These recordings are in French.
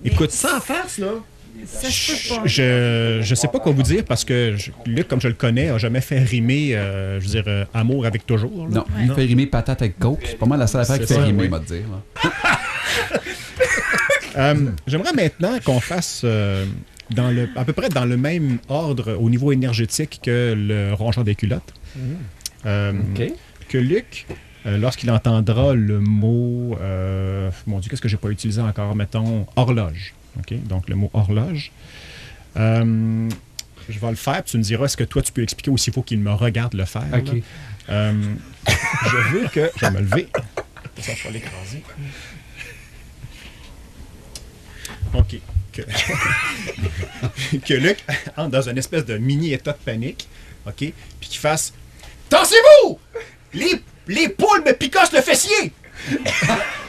Écoute, sans farce, là. Ça se peut pas. je sais pas quoi vous dire parce que Luc, comme je le connais, a jamais fait rimer, je veux dire, amour avec toujours. Là. Non, il fait rimer patate avec coke. C'est pas mal la seule affaire qui fait rimer, on va te dire. J'aimerais maintenant qu'on fasse à peu près dans le même ordre au niveau énergétique que le rongeur des culottes. Que Luc, lorsqu'il entendra le mot, mon Dieu, qu'est-ce que j'ai pas utilisé encore, mettons, horloge. OK? Donc, le mot horloge. Je vais le faire, puis tu me diras, est-ce que toi, tu peux expliquer ou s'il faut qu'il me regarde le faire? OK. Je veux que... Je vais me lever. Ça, je vais l'écraser. OK. Que Luc entre dans une espèce de mini-état de panique, OK? Puis qu'il fasse « Tassez-vous! Les poules me picossent le fessier! »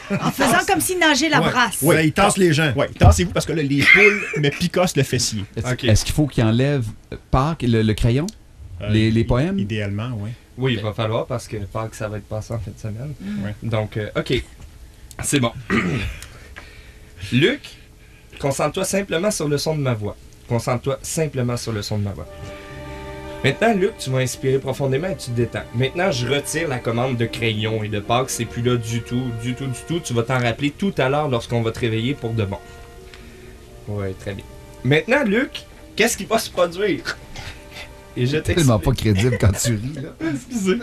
En faisant comme s'il nageait la brasse. Oui, il tasse les gens. Oui, tassez-vous parce que là, les poules me picossent le fessier. Est-ce qu'il faut qu'il enlève Pâques, le crayon? Les poèmes? Idéalement, oui. Oui, il va falloir parce que Pâques, ça va être passé en fin de semaine. Ouais. Donc, OK. C'est bon. Luc, concentre-toi simplement sur le son de ma voix. Concentre-toi simplement sur le son de ma voix. Maintenant, Luc, tu vas inspirer profondément et tu te détends. Maintenant, je retire la commande de crayon et de Pâques. C'est plus là du tout. Tu vas t'en rappeler tout à l'heure lorsqu'on va te réveiller pour de bon. Oui, très bien. Maintenant, Luc, qu'est-ce qui va se produire? Et je t'explique. Tellement pas crédible quand tu ris, là. Excusez.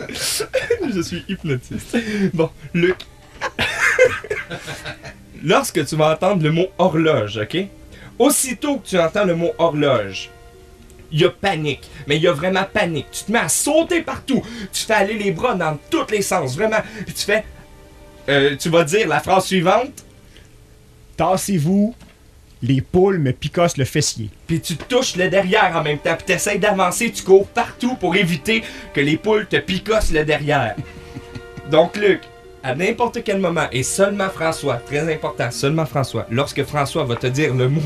Je suis hypnotiste. Bon, Luc. Lorsque tu vas entendre le mot horloge, OK? Aussitôt que tu entends le mot horloge, il y a panique. Mais il y a vraiment panique. Tu te mets à sauter partout. Tu fais aller les bras dans tous les sens. Vraiment. Puis tu fais... tu vas dire la phrase suivante. Tassez-vous, les poules me picossent le fessier. Puis tu touches le derrière en même temps. Puis tu essaies d'avancer. Tu cours partout pour éviter que les poules te picossent le derrière. Donc, Luc, à n'importe quel moment, et seulement François, très important, seulement François, lorsque François va te dire le mot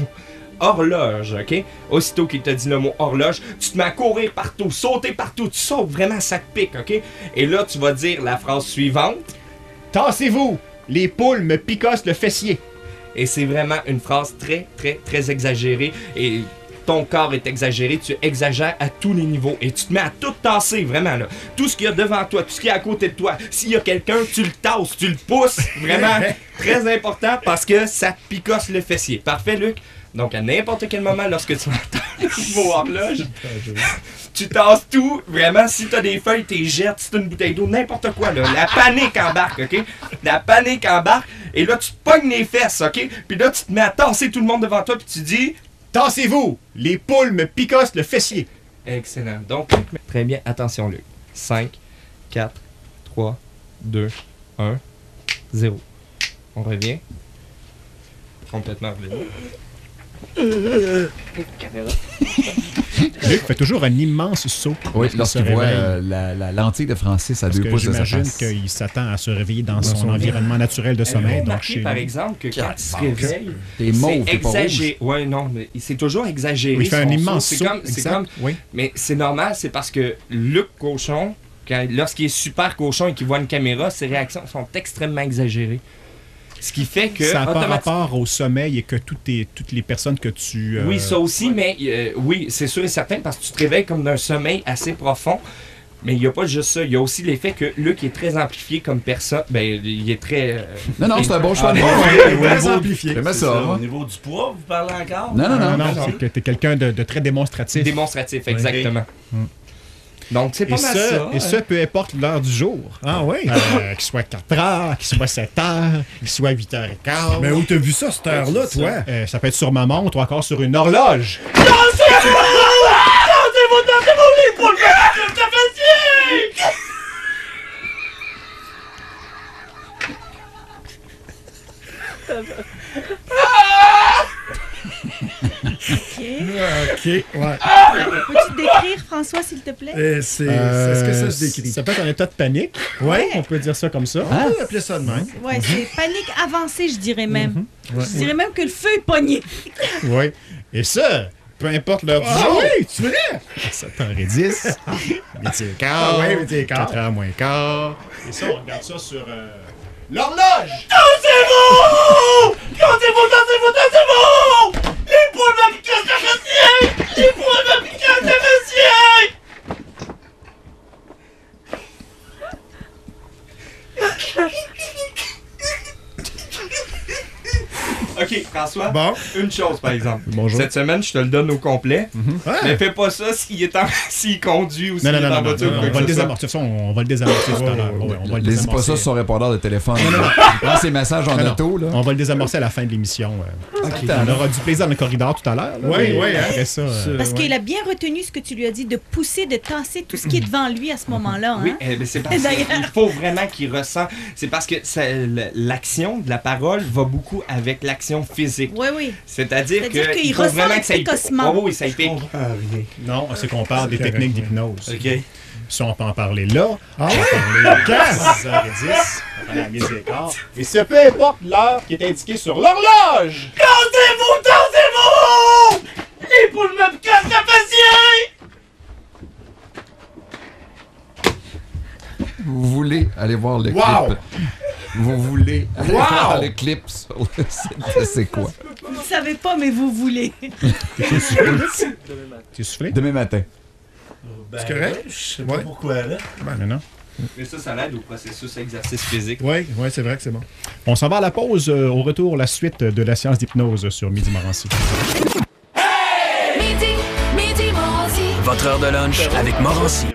horloge, OK? Aussitôt qu'il te dit le mot horloge, tu te mets à courir partout, sauter partout, tu sautes vraiment, ça te pique, OK? Et là, tu vas dire la phrase suivante. Tassez-vous, les poules me picossent le fessier. Et c'est vraiment une phrase très, très, très exagérée. Et ton corps est exagéré, tu exagères à tous les niveaux. Et tu te mets à tout tasser, vraiment, là. Tout ce qu'il y a devant toi, tout ce qu'il y a à côté de toi. S'il y a quelqu'un, tu le tasses, tu le pousses. Vraiment, très important parce que ça te picosse le fessier. Parfait, Luc? Donc, à n'importe quel moment, lorsque tu entends le mot horloge, tu tasses tout. Vraiment, si t'as des feuilles, t'es jettes. Si t'as une bouteille d'eau, n'importe quoi, là. La panique embarque, OK? La panique embarque. Et là, tu te pognes les fesses, OK? Puis là, tu te mets à tasser tout le monde devant toi, puis tu dis... Tassez-vous, les poules me picossent le fessier. Excellent. Donc, très bien. Attention, Luc. 5, 4, 3, 2, 1, 0. On revient. Complètement revenu. Luc fait toujours un immense saut. Oui, lorsqu'il voit la lentille de Francis à 2 pouces de sa j'imagine face. qu'il s'attend à se réveiller dans son environnement naturel de sommeil. Donc Remarquez, par exemple, que quand il se réveille, t'es mauve, t'es pas exagéré. Ouais, non, mais c'est toujours exagéré. Oui, il fait un son immense saut. saut. C'est comme... Oui. Mais c'est normal, c'est parce que Luc Cochon, lorsqu'il est super cochon et qu'il voit une caméra, ses réactions sont extrêmement exagérées. Ce qui fait que... Ça n'a pas rapport au sommeil et que toutes les personnes que tu... Oui, ça aussi, mais oui, c'est sûr et certain, parce que tu te réveilles comme d'un sommeil assez profond. Mais il n'y a pas juste ça. Il y a aussi l'effet que Luc est très amplifié comme personne. Ben, il est très... Non, c'est un bon choix. Très amplifié. J'aimais ça. Au niveau du poids, vous parlez encore? Non. C'est que tu es quelqu'un de très démonstratif. Démonstratif, exactement. Donc, c'est pas mal ça. Et ça, peu importe l'heure du jour. Ah oui? Qu'il soit 4 heures, qu'il soit 7 heures, qu'il soit 8h15. Mais où t'as vu ça, cette heure-là, toi? Ça peut être sur ma montre ou encore sur une horloge. Dansez-vous, les poules me picossent le fessier! OK, ouais. Peux-tu décrire, François, s'il te plaît? Est-ce que ça se décrit? Ça peut être un état de panique. Ouais. On peut dire ça comme ça. On peut appeler ça de même. Ouais, c'est panique avancée, je dirais même. Ouais. Je dirais même que le feu est pogné. Oui. Et ça, peu importe l'heure du Ah jour. oui, tu vrai? 7h10. Midi et quart. Ah ouais, midi et quart. 4h moins quart. Et ça, on regarde ça sur l'horloge. Dansez-vous! Dansez-vous, dansez-vous, dansez-vous! OK, François, Bon. une chose par exemple. Bonjour. Cette semaine, je te le donne au complet. Ouais. Mais fais pas ça s'il conduit ou s'il Non, est non, en non, non, voiture. non, ou quoi on va que le ce soit. désamorcer. Ça, on va le désamorcer tout à l'heure. Ouais, on va le Laissez pas désamorcer. ça sur son répondeur de téléphone. Il prend ses messages en Non, non. auto, là. On va le désamorcer à la fin de l'émission. On aura du plaisir dans le corridor tout à l'heure. là, Oui, mais oui, hein. Après ça, Parce qu'il a bien retenu ce que tu lui as dit, de pousser, de tasser tout ce qui est devant lui à ce moment-là. Hein? Oui, mais c'est parce D'ailleurs. qu'il faut vraiment qu'il ressent. C'est parce que l'action de la parole va beaucoup avec l'action physique. Oui, oui. C'est-à-dire C'est-à-dire qu'il qu'il faut ressent vraiment que ça y précocement. Oh, oui, ça y pique. non, c'est qu'on parle des techniques d'hypnose. OK. Si on peut en parler là, Ah on ouais? va parler à 6h10, on va parler à 12h15. Et ce peu importe l'heure qui est indiquée sur l'horloge. Tendez-vous! Les poules me cassent la patience! Vous voulez aller voir le Wow! clip. Vous voulez aller Wow! voir le clip sur le site. C'est quoi? Vous ne savez pas, mais vous voulez. T'es soufflé? Demain matin. Ben, C'est correct? ouais, je sais pas Ouais. pourquoi, là. Mais non. Mais ça l'aide au processus exercice physique. Oui, ouais, c'est vrai que c'est bon. On s'en va à la pause. Au retour, la suite de la science d'hypnose sur Midi Morancy. Midi Morancy. Votre heure de lunch avec Morancy.